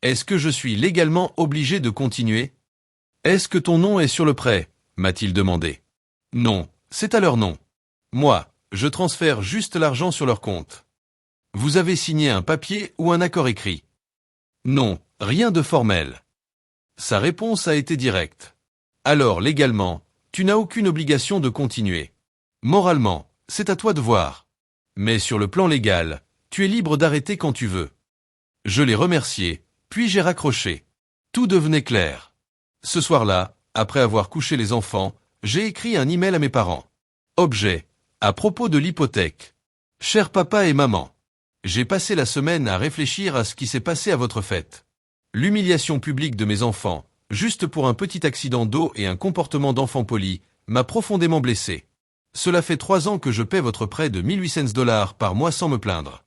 Est-ce que je suis légalement obligé de continuer? Est-ce que ton nom est sur le prêt? M'a-t-il demandé. Non, c'est à leur nom. Moi, je transfère juste l'argent sur leur compte. Vous avez signé un papier ou un accord écrit? Non, rien de formel. Sa réponse a été directe. Alors, légalement, tu n'as aucune obligation de continuer. Moralement, c'est à toi de voir. Mais sur le plan légal, tu es libre d'arrêter quand tu veux. Je l'ai remercié, puis j'ai raccroché. Tout devenait clair. Ce soir-là, après avoir couché les enfants, j'ai écrit un email à mes parents. Objet. À propos de l'hypothèque. Cher papa et maman. J'ai passé la semaine à réfléchir à ce qui s'est passé à votre fête. L'humiliation publique de mes enfants, juste pour un petit accident d'eau et un comportement d'enfant poli, m'a profondément blessé. Cela fait 3 ans que je paie votre prêt de 1800 $ par mois sans me plaindre.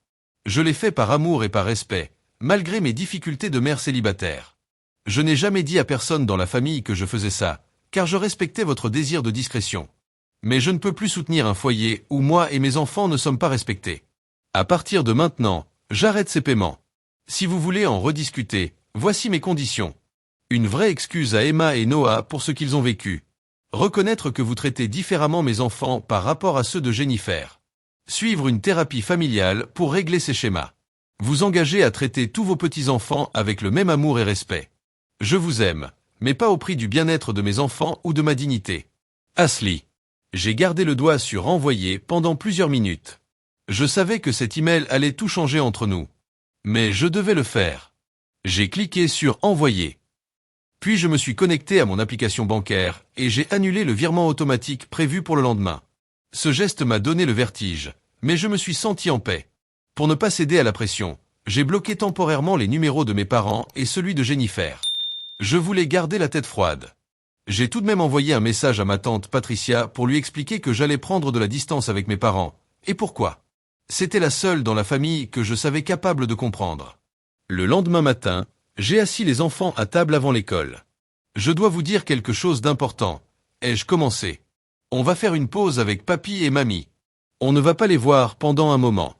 Je l'ai fait par amour et par respect, malgré mes difficultés de mère célibataire. Je n'ai jamais dit à personne dans la famille que je faisais ça, car je respectais votre désir de discrétion. Mais je ne peux plus soutenir un foyer où moi et mes enfants ne sommes pas respectés. À partir de maintenant, j'arrête ces paiements. Si vous voulez en rediscuter, voici mes conditions. Une vraie excuse à Emma et Noah pour ce qu'ils ont vécu. Reconnaître que vous traitez différemment mes enfants par rapport à ceux de Jennifer. Suivre une thérapie familiale pour régler ces schémas. Vous engager à traiter tous vos petits-enfants avec le même amour et respect. Je vous aime, mais pas au prix du bien-être de mes enfants ou de ma dignité. Ashley. J'ai gardé le doigt sur envoyer pendant plusieurs minutes. Je savais que cet email allait tout changer entre nous. Mais je devais le faire. J'ai cliqué sur envoyer. Puis je me suis connecté à mon application bancaire et j'ai annulé le virement automatique prévu pour le lendemain. Ce geste m'a donné le vertige, mais je me suis senti en paix. Pour ne pas céder à la pression, j'ai bloqué temporairement les numéros de mes parents et celui de Jennifer. Je voulais garder la tête froide. J'ai tout de même envoyé un message à ma tante Patricia pour lui expliquer que j'allais prendre de la distance avec mes parents. Et pourquoi? C'était la seule dans la famille que je savais capable de comprendre. Le lendemain matin, j'ai assis les enfants à table avant l'école. Je dois vous dire quelque chose d'important. Ai-je commencé? On va faire une pause avec papy et mamie. On ne va pas les voir pendant un moment.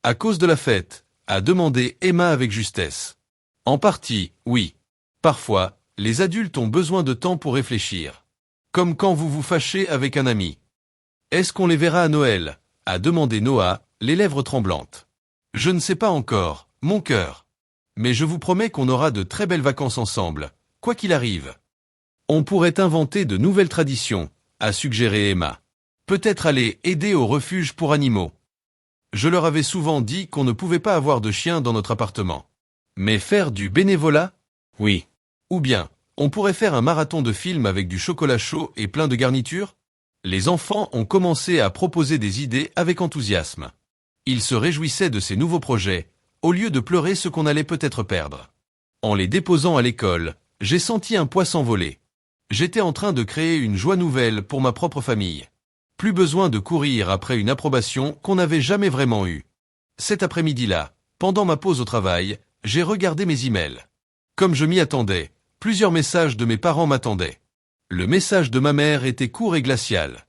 À cause de la fête, a demandé Emma avec justesse. En partie, oui. Parfois, les adultes ont besoin de temps pour réfléchir. Comme quand vous vous fâchez avec un ami. Est-ce qu'on les verra à Noël? A demandé Noah, les lèvres tremblantes. Je ne sais pas encore, mon cœur. Mais je vous promets qu'on aura de très belles vacances ensemble, quoi qu'il arrive. On pourrait inventer de nouvelles traditions, a suggéré Emma. Peut-être aller aider au refuge pour animaux. Je leur avais souvent dit qu'on ne pouvait pas avoir de chien dans notre appartement. Mais faire du bénévolat? Oui. Ou bien, on pourrait faire un marathon de films avec du chocolat chaud et plein de garnitures? Les enfants ont commencé à proposer des idées avec enthousiasme. Ils se réjouissaient de ces nouveaux projets, au lieu de pleurer ce qu'on allait peut-être perdre. En les déposant à l'école, j'ai senti un poids s'envoler. J'étais en train de créer une joie nouvelle pour ma propre famille. Plus besoin de courir après une approbation qu'on n'avait jamais vraiment eue. Cet après-midi-là, pendant ma pause au travail, j'ai regardé mes emails. Comme je m'y attendais, plusieurs messages de mes parents m'attendaient. Le message de ma mère était court et glacial.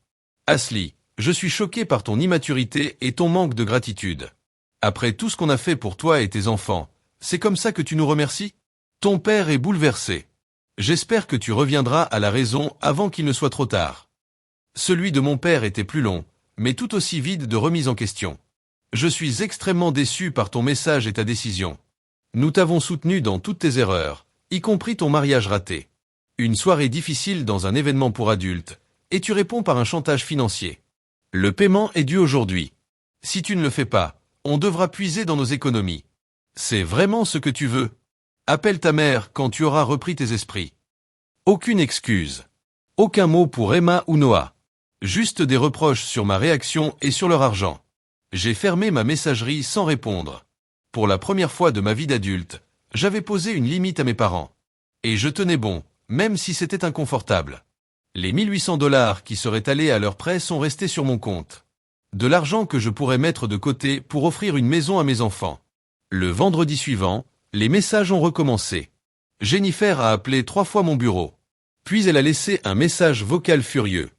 Ashley, je suis choqué par ton immaturité et ton manque de gratitude. Après tout ce qu'on a fait pour toi et tes enfants, c'est comme ça que tu nous remercies? Ton père est bouleversé. J'espère que tu reviendras à la raison avant qu'il ne soit trop tard. Celui de mon père était plus long, mais tout aussi vide de remise en question. Je suis extrêmement déçu par ton message et ta décision. Nous t'avons soutenu dans toutes tes erreurs, y compris ton mariage raté. Une soirée difficile dans un événement pour adultes, et tu réponds par un chantage financier. Le paiement est dû aujourd'hui. Si tu ne le fais pas, on devra puiser dans nos économies. C'est vraiment ce que tu veux? Appelle ta mère quand tu auras repris tes esprits. Aucune excuse. Aucun mot pour Emma ou Noah. Juste des reproches sur ma réaction et sur leur argent. J'ai fermé ma messagerie sans répondre. Pour la première fois de ma vie d'adulte, j'avais posé une limite à mes parents. Et je tenais bon, même si c'était inconfortable. Les 1800 $ qui seraient allés à leur prêt sont restés sur mon compte. De l'argent que je pourrais mettre de côté pour offrir une maison à mes enfants. Le vendredi suivant, les messages ont recommencé. Jennifer a appelé 3 fois mon bureau. Puis elle a laissé un message vocal furieux.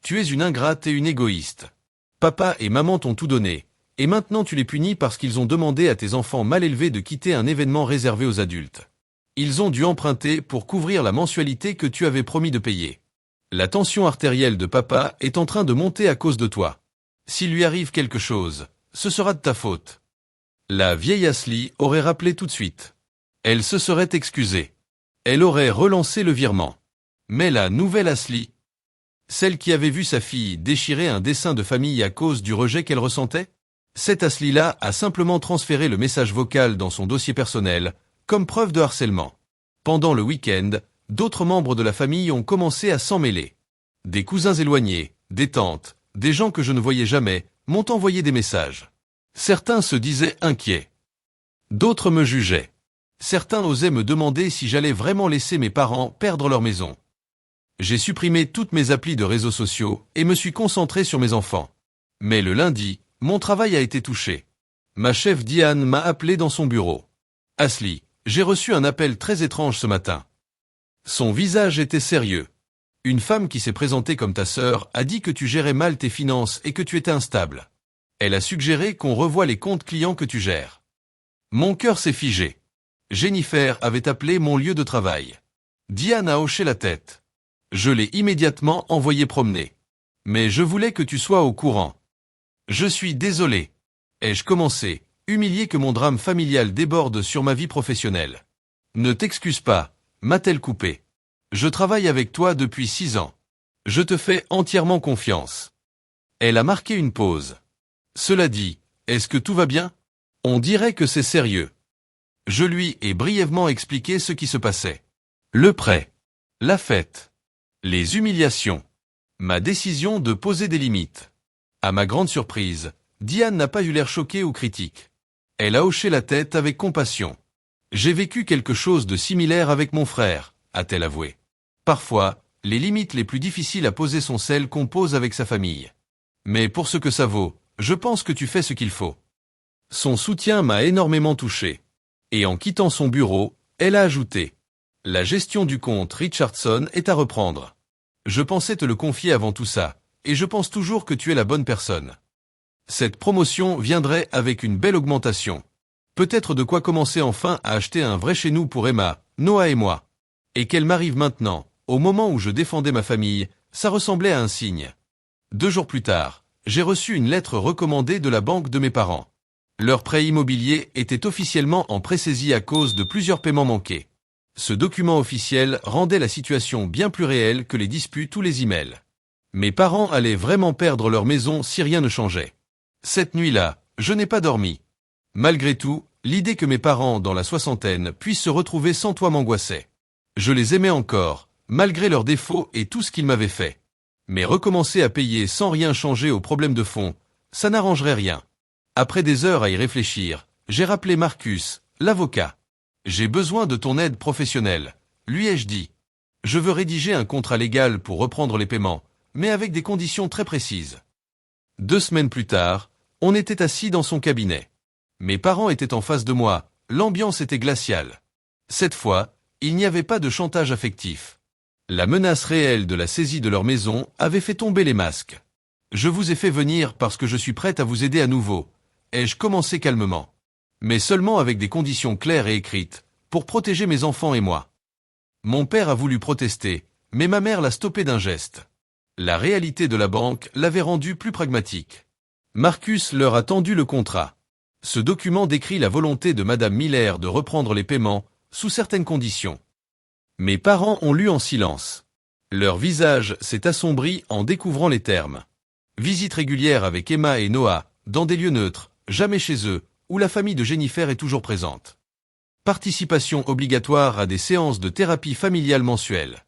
Tu es une ingrate et une égoïste. Papa et maman t'ont tout donné, et maintenant tu les punis parce qu'ils ont demandé à tes enfants mal élevés de quitter un événement réservé aux adultes. Ils ont dû emprunter pour couvrir la mensualité que tu avais promis de payer. La tension artérielle de papa est en train de monter à cause de toi. S'il lui arrive quelque chose, ce sera de ta faute. La vieille Ashley aurait rappelé tout de suite. Elle se serait excusée. Elle aurait relancé le virement. Mais la nouvelle Ashley, celle qui avait vu sa fille déchirer un dessin de famille à cause du rejet qu'elle ressentait, cette Ashley-là a simplement transféré le message vocal dans son dossier personnel, comme preuve de harcèlement. Pendant le week-end, d'autres membres de la famille ont commencé à s'en mêler. Des cousins éloignés, des tantes, des gens que je ne voyais jamais, m'ont envoyé des messages. Certains se disaient inquiets. D'autres me jugeaient. Certains osaient me demander si j'allais vraiment laisser mes parents perdre leur maison. J'ai supprimé toutes mes applis de réseaux sociaux et me suis concentré sur mes enfants. Mais le lundi, mon travail a été touché. Ma chef Diane m'a appelé dans son bureau. Ashley, j'ai reçu un appel très étrange ce matin. Son visage était sérieux. Une femme qui s'est présentée comme ta sœur a dit que tu gérais mal tes finances et que tu étais instable. Elle a suggéré qu'on revoie les comptes clients que tu gères. Mon cœur s'est figé. Jennifer avait appelé mon lieu de travail. Diane a hoché la tête. Je l'ai immédiatement envoyé promener. Mais je voulais que tu sois au courant. Je suis désolé. Ai-je commencé, humilié que mon drame familial déborde sur ma vie professionnelle. Ne t'excuse pas, m'a-t-elle coupé. Je travaille avec toi depuis 6 ans. Je te fais entièrement confiance. Elle a marqué une pause. Cela dit, est-ce que tout va bien? On dirait que c'est sérieux. Je lui ai brièvement expliqué ce qui se passait. Le prêt. La fête. Les humiliations. Ma décision de poser des limites. À ma grande surprise, Diane n'a pas eu l'air choquée ou critique. Elle a hoché la tête avec compassion. J'ai vécu quelque chose de similaire avec mon frère, a-t-elle avoué. Parfois, les limites les plus difficiles à poser sont celles qu'on pose avec sa famille. Mais pour ce que ça vaut, je pense que tu fais ce qu'il faut. Son soutien m'a énormément touché. Et en quittant son bureau, elle a ajouté. La gestion du compte Richardson est à reprendre. Je pensais te le confier avant tout ça, et je pense toujours que tu es la bonne personne. Cette promotion viendrait avec une belle augmentation. Peut-être de quoi commencer enfin à acheter un vrai chez nous pour Emma, Noah et moi. Et qu'elle m'arrive maintenant, au moment où je défendais ma famille, ça ressemblait à un signe. 2 jours plus tard, j'ai reçu une lettre recommandée de la banque de mes parents. Leur prêt immobilier était officiellement en pré-saisie à cause de plusieurs paiements manqués. Ce document officiel rendait la situation bien plus réelle que les disputes ou les emails. Mes parents allaient vraiment perdre leur maison si rien ne changeait. Cette nuit-là, je n'ai pas dormi. Malgré tout, l'idée que mes parents dans la soixantaine puissent se retrouver sans toi m'angoissait. Je les aimais encore, malgré leurs défauts et tout ce qu'ils m'avaient fait. Mais recommencer à payer sans rien changer aux problèmes de fond, ça n'arrangerait rien. Après des heures à y réfléchir, j'ai rappelé Marcus, l'avocat. J'ai besoin de ton aide professionnelle, lui ai-je dit. Je veux rédiger un contrat légal pour reprendre les paiements, mais avec des conditions très précises. 2 semaines plus tard, on était assis dans son cabinet. Mes parents étaient en face de moi, l'ambiance était glaciale. Cette fois, il n'y avait pas de chantage affectif. La menace réelle de la saisie de leur maison avait fait tomber les masques. Je vous ai fait venir parce que je suis prête à vous aider à nouveau, ai-je commencé calmement. Mais seulement avec des conditions claires et écrites, pour protéger mes enfants et moi. Mon père a voulu protester, mais ma mère l'a stoppé d'un geste. La réalité de la banque l'avait rendu plus pragmatique. Marcus leur a tendu le contrat. Ce document décrit la volonté de Madame Miller de reprendre les paiements, sous certaines conditions. Mes parents ont lu en silence. Leur visage s'est assombri en découvrant les termes. Visite régulière avec Emma et Noah, dans des lieux neutres, jamais chez eux, où la famille de Jennifer est toujours présente. Participation obligatoire à des séances de thérapie familiale mensuelles.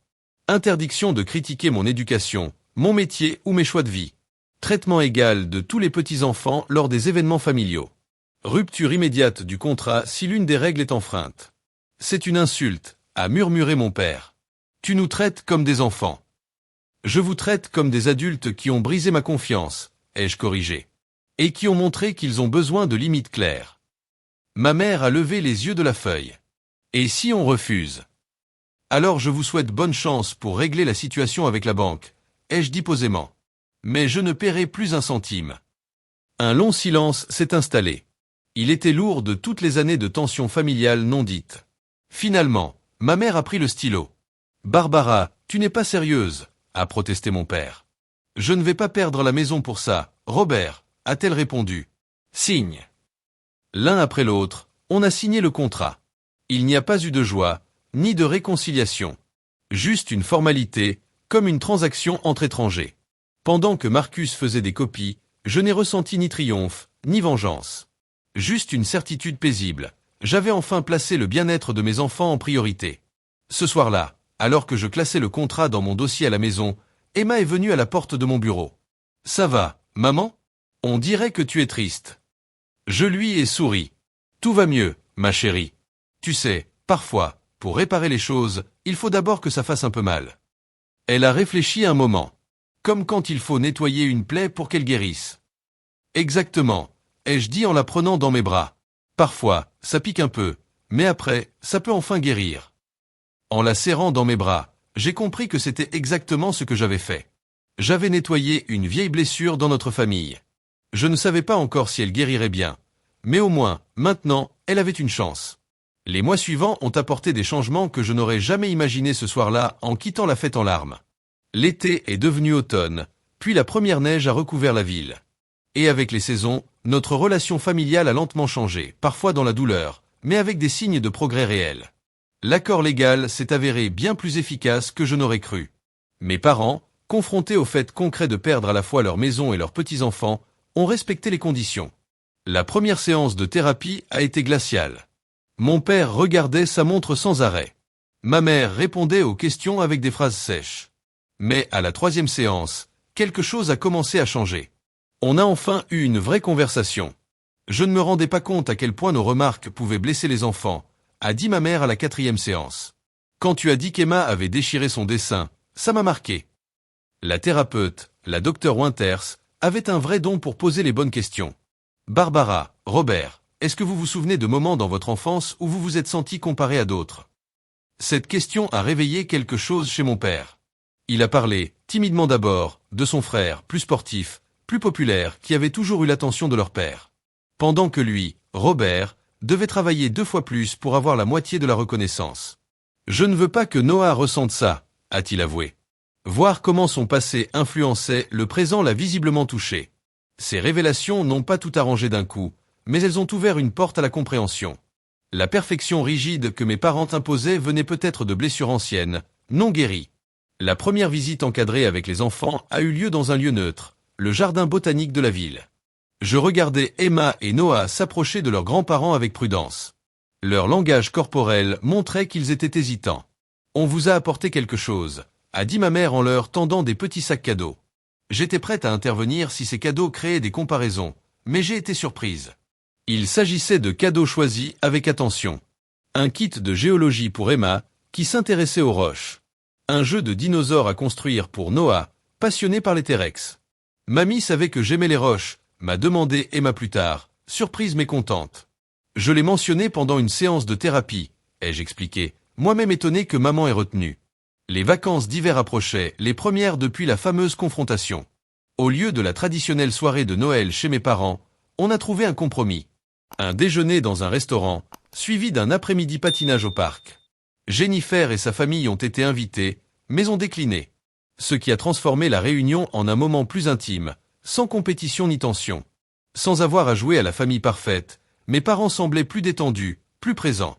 Interdiction de critiquer mon éducation, mon métier ou mes choix de vie. Traitement égal de tous les petits-enfants lors des événements familiaux. Rupture immédiate du contrat si l'une des règles est enfreinte. C'est une insulte, a murmuré mon père. Tu nous traites comme des enfants. Je vous traite comme des adultes qui ont brisé ma confiance, ai-je corrigé. Et qui ont montré qu'ils ont besoin de limites claires. Ma mère a levé les yeux de la feuille. Et si on refuse? Alors je vous souhaite bonne chance pour régler la situation avec la banque, ai-je dit posément. Mais je ne paierai plus un centime. Un long silence s'est installé. Il était lourd de toutes les années de tensions familiales non dites. Finalement, ma mère a pris le stylo. Barbara, tu n'es pas sérieuse, a protesté mon père. Je ne vais pas perdre la maison pour ça, Robert, a-t-elle répondu. Signe. L'un après l'autre, on a signé le contrat. Il n'y a pas eu de joie, ni de réconciliation. Juste une formalité, comme une transaction entre étrangers. Pendant que Marcus faisait des copies, je n'ai ressenti ni triomphe, ni vengeance. Juste une certitude paisible. J'avais enfin placé le bien-être de mes enfants en priorité. Ce soir-là, alors que je classais le contrat dans mon dossier à la maison, Emma est venue à la porte de mon bureau. « Ça va, maman ? On dirait que tu es triste. » Je lui ai souri. « Tout va mieux, ma chérie. Tu sais, parfois, pour réparer les choses, il faut d'abord que ça fasse un peu mal. » Elle a réfléchi un moment. Comme quand il faut nettoyer une plaie pour qu'elle guérisse. Exactement, ai-je dit en la prenant dans mes bras. Parfois, ça pique un peu, mais après, ça peut enfin guérir. En la serrant dans mes bras, j'ai compris que c'était exactement ce que j'avais fait. J'avais nettoyé une vieille blessure dans notre famille. Je ne savais pas encore si elle guérirait bien, mais au moins, maintenant, elle avait une chance. Les mois suivants ont apporté des changements que je n'aurais jamais imaginés ce soir-là en quittant la fête en larmes. L'été est devenu automne, puis la première neige a recouvert la ville. Et avec les saisons, notre relation familiale a lentement changé, parfois dans la douleur, mais avec des signes de progrès réels. L'accord légal s'est avéré bien plus efficace que je n'aurais cru. Mes parents, confrontés au fait concret de perdre à la fois leur maison et leurs petits-enfants, ont respecté les conditions. La première séance de thérapie a été glaciale. Mon père regardait sa montre sans arrêt. Ma mère répondait aux questions avec des phrases sèches. Mais à la troisième séance, quelque chose a commencé à changer. On a enfin eu une vraie conversation. Je ne me rendais pas compte à quel point nos remarques pouvaient blesser les enfants, a dit ma mère à la quatrième séance. Quand tu as dit qu'Emma avait déchiré son dessin, ça m'a marqué. La thérapeute, la docteure Winters, avait un vrai don pour poser les bonnes questions. Barbara, Robert, est-ce que vous vous souvenez de moments dans votre enfance où vous vous êtes senti comparé à d'autres? Cette question a réveillé quelque chose chez mon père. Il a parlé, timidement d'abord, de son frère, plus sportif, plus populaire, qui avait toujours eu l'attention de leur père. Pendant que lui, Robert, devait travailler 2 fois plus pour avoir la moitié de la reconnaissance. Je ne veux pas que Noah ressente ça, a-t-il avoué. Voir comment son passé influençait le présent l'a visiblement touché. Ces révélations n'ont pas tout arrangé d'un coup, mais elles ont ouvert une porte à la compréhension. La perfection rigide que mes parents imposaient venait peut-être de blessures anciennes, non guéries. La première visite encadrée avec les enfants a eu lieu dans un lieu neutre, le jardin botanique de la ville. Je regardais Emma et Noah s'approcher de leurs grands-parents avec prudence. Leur langage corporel montrait qu'ils étaient hésitants. « On vous a apporté quelque chose », a dit ma mère en leur tendant des petits sacs cadeaux. J'étais prête à intervenir si ces cadeaux créaient des comparaisons, mais j'ai été surprise. Il s'agissait de cadeaux choisis avec attention. Un kit de géologie pour Emma, qui s'intéressait aux roches. Un jeu de dinosaures à construire pour Noah, passionné par les T-Rex. Mamie savait que j'aimais les roches, m'a demandé Emma plus tard, surprise mais contente. Je l'ai mentionné pendant une séance de thérapie, ai-je expliqué, moi-même étonné que maman ait retenu. Les vacances d'hiver approchaient, les premières depuis la fameuse confrontation. Au lieu de la traditionnelle soirée de Noël chez mes parents, on a trouvé un compromis. Un déjeuner dans un restaurant, suivi d'un après-midi patinage au parc. Jennifer et sa famille ont été invités, mais ont décliné. Ce qui a transformé la réunion en un moment plus intime, sans compétition ni tension. Sans avoir à jouer à la famille parfaite, mes parents semblaient plus détendus, plus présents.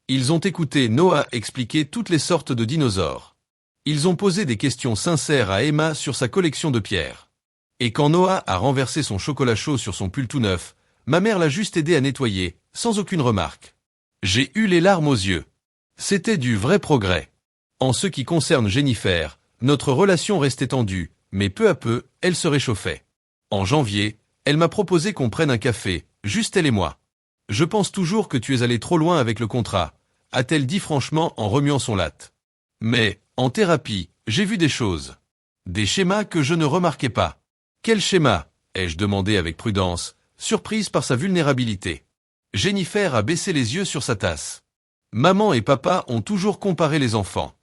Ils ont écouté Noah expliquer toutes les sortes de dinosaures. Ils ont posé des questions sincères à Emma sur sa collection de pierres. Et quand Noah a renversé son chocolat chaud sur son pull tout neuf, ma mère l'a juste aidé à nettoyer, sans aucune remarque. J'ai eu les larmes aux yeux. C'était du vrai progrès. En ce qui concerne Jennifer, notre relation restait tendue, mais peu à peu, elle se réchauffait. En janvier, elle m'a proposé qu'on prenne un café, juste elle et moi. Je pense toujours que tu es allé trop loin avec le contrat, a-t-elle dit franchement en remuant son latte. Mais, en thérapie, j'ai vu des choses. Des schémas que je ne remarquais pas. Quel schéma? Ai-je demandé avec prudence, surprise par sa vulnérabilité. Jennifer a baissé les yeux sur sa tasse. Maman et papa ont toujours comparé les enfants.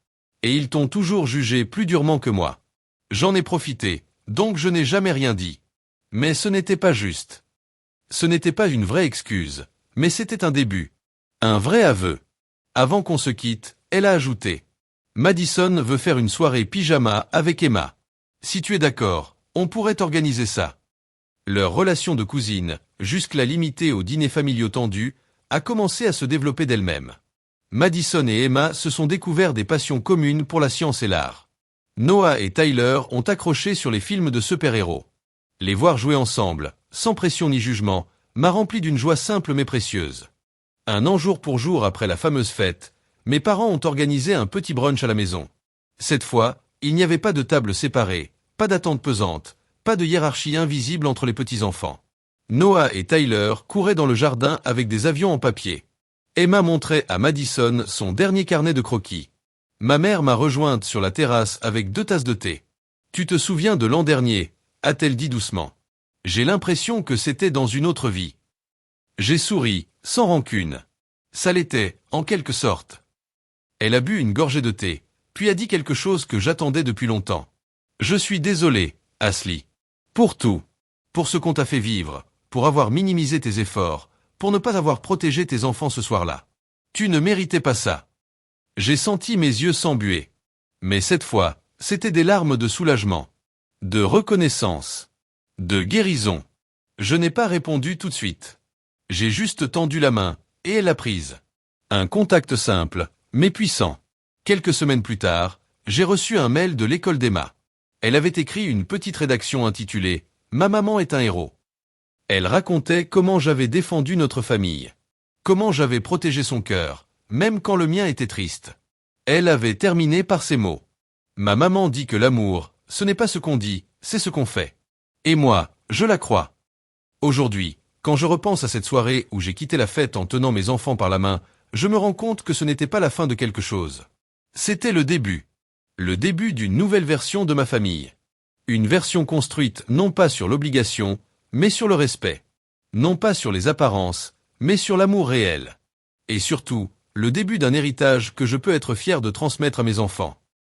Et ils t'ont toujours jugé plus durement que moi. J'en ai profité, donc je n'ai jamais rien dit. Mais ce n'était pas juste. Ce n'était pas une vraie excuse, mais c'était un début. Un vrai aveu. Avant qu'on se quitte, elle a ajouté. Madison veut faire une soirée pyjama avec Emma. Si tu es d'accord, on pourrait organiser ça. Leur relation de cousine, jusque-là limitée aux dîners familiaux tendus, a commencé à se développer d'elle-même. Madison et Emma se sont découverts des passions communes pour la science et l'art. Noah et Tyler ont accroché sur les films de super-héros. Les voir jouer ensemble, sans pression ni jugement, m'a rempli d'une joie simple mais précieuse. Un an jour pour jour après la fameuse fête, mes parents ont organisé un petit brunch à la maison. Cette fois, il n'y avait pas de table séparée, pas d'attente pesante, pas de hiérarchie invisible entre les petits-enfants. Noah et Tyler couraient dans le jardin avec des avions en papier. Emma montrait à Madison son dernier carnet de croquis. Ma mère m'a rejointe sur la terrasse avec 2 tasses de thé. Tu te souviens de l'an dernier, a-t-elle dit doucement. J'ai l'impression que c'était dans une autre vie. J'ai souri, sans rancune. Ça l'était, en quelque sorte. Elle a bu une gorgée de thé, puis a dit quelque chose que j'attendais depuis longtemps. Je suis désolé, Ashley. Pour tout. Pour ce qu'on t'a fait vivre, pour avoir minimisé tes efforts, pour ne pas avoir protégé tes enfants ce soir-là. Tu ne méritais pas ça. J'ai senti mes yeux s'embuer. Mais cette fois, c'était des larmes de soulagement, de reconnaissance, de guérison. Je n'ai pas répondu tout de suite. J'ai juste tendu la main, et elle l'a prise. Un contact simple, mais puissant. Quelques semaines plus tard, j'ai reçu un mail de l'école d'Emma. Elle avait écrit une petite rédaction intitulée « Ma maman est un héros ». Elle racontait comment j'avais défendu notre famille. Comment j'avais protégé son cœur, même quand le mien était triste. Elle avait terminé par ces mots. Ma maman dit que l'amour, ce n'est pas ce qu'on dit, c'est ce qu'on fait. Et moi, je la crois. Aujourd'hui, quand je repense à cette soirée où j'ai quitté la fête en tenant mes enfants par la main, je me rends compte que ce n'était pas la fin de quelque chose. C'était le début. Le début d'une nouvelle version de ma famille. Une version construite non pas sur l'obligation, mais sur le respect. Non pas sur les apparences, mais sur l'amour réel. Et surtout, le début d'un héritage que je peux être fier de transmettre à mes enfants.